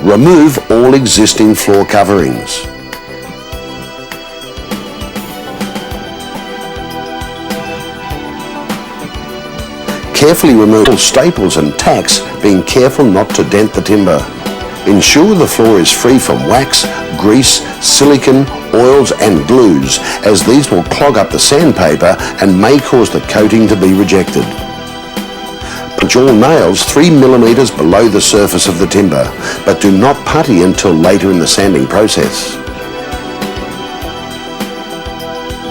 Remove all existing floor coverings. Carefully remove all staples and tacks, being careful not to dent the timber. Ensure the floor is free from wax, grease, silicone, oils and glues, as these will clog up the sandpaper and may cause the coating to be rejected. Punch all nails 3 millimeters below the surface of the timber, but do not putty until later in the sanding process.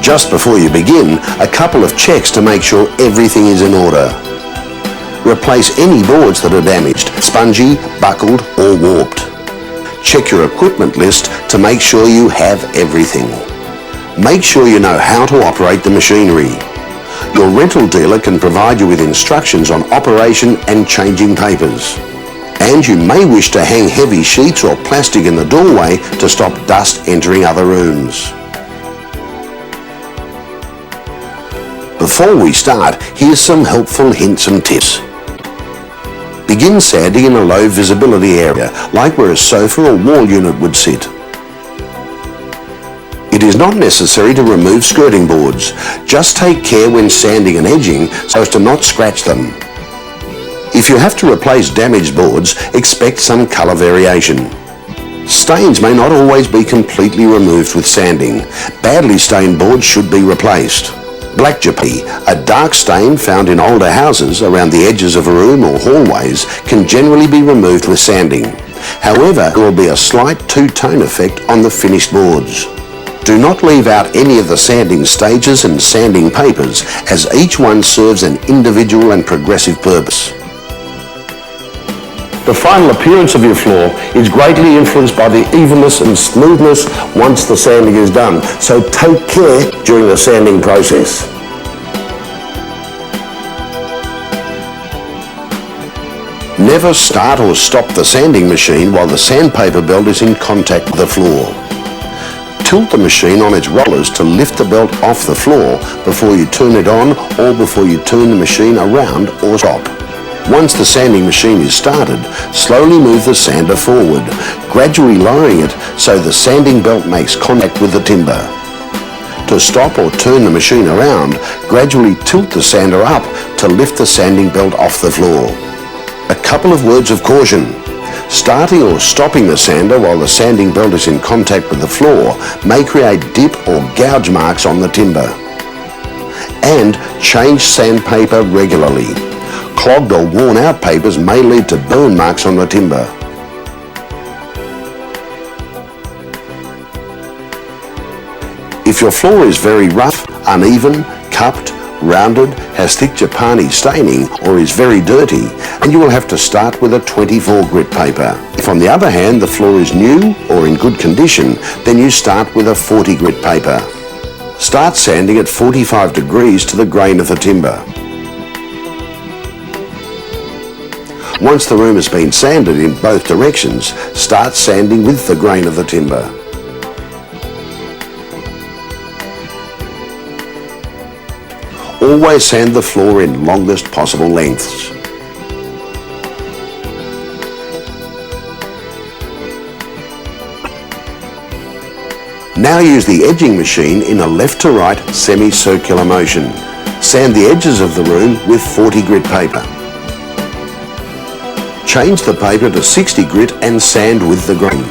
Just before you begin, a couple of checks to make sure everything is in order. Replace any boards that are damaged, spongy, buckled or warped. Check your equipment list to make sure you have everything. Make sure you know how to operate the machinery. Your rental dealer can provide you with instructions on operation and changing papers. And you may wish to hang heavy sheets or plastic in the doorway to stop dust entering other rooms. Before we start, here's some helpful hints and tips. Begin sanding in a low visibility area, like where a sofa or wall unit would sit. It is not necessary to remove skirting boards. Just take care when sanding and edging so as to not scratch them. If you have to replace damaged boards, expect some colour variation. Stains may not always be completely removed with sanding. Badly stained boards should be replaced. Black jappi, a dark stain found in older houses around the edges of a room or hallways, can generally be removed with sanding. However, there will be a slight two-tone effect on the finished boards. Do not leave out any of the sanding stages and sanding papers, as each one serves an individual and progressive purpose. The final appearance of your floor is greatly influenced by the evenness and smoothness once the sanding is done, so take care during the sanding process. Never start or stop the sanding machine while the sandpaper belt is in contact with the floor. Tilt the machine on its rollers to lift the belt off the floor before you turn it on or before you turn the machine around or stop. Once the sanding machine is started, slowly move the sander forward, gradually lowering it so the sanding belt makes contact with the timber. To stop or turn the machine around, gradually tilt the sander up to lift the sanding belt off the floor. A couple of words of caution. Starting or stopping the sander while the sanding belt is in contact with the floor may create dip or gouge marks on the timber. And change sandpaper regularly. Clogged or worn out papers may lead to burn marks on the timber. If your floor is very rough, uneven, cupped, rounded, has thick Japani staining, or is very dirty, and you will have to start with a 24 grit paper. If on the other hand the floor is new or in good condition, then you start with a 40 grit paper. Start sanding at 45 degrees to the grain of the timber. Once the room has been sanded in both directions, start sanding with the grain of the timber. Always sand the floor in longest possible lengths. Now use the edging machine in a left to right semicircular motion. Sand the edges of the room with 40 grit paper. Change the paper to 60 grit and sand with the grain.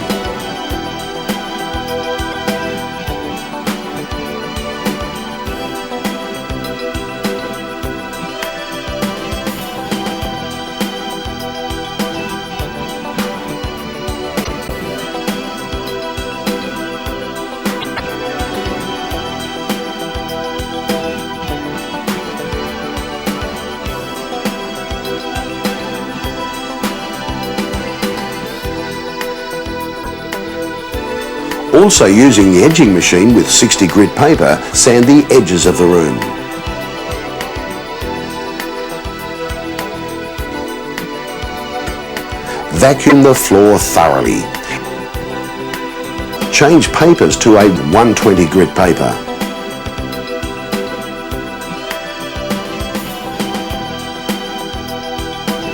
Also using the edging machine with 60 grit paper, sand the edges of the room. Vacuum the floor thoroughly. Change papers to a 120 grit paper.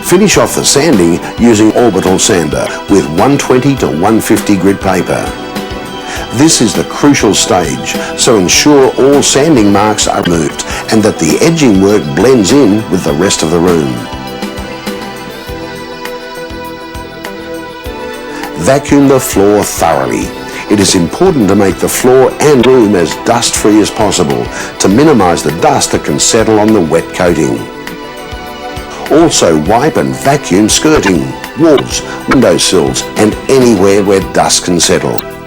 Finish off the sanding using orbital sander with 120 to 150 grit paper. This is the crucial stage, so ensure all sanding marks are removed and that the edging work blends in with the rest of the room. Vacuum the floor thoroughly. It is important to make the floor and room as dust-free as possible to minimise the dust that can settle on the wet coating. Also wipe and vacuum skirting, walls, windowsills and anywhere where dust can settle.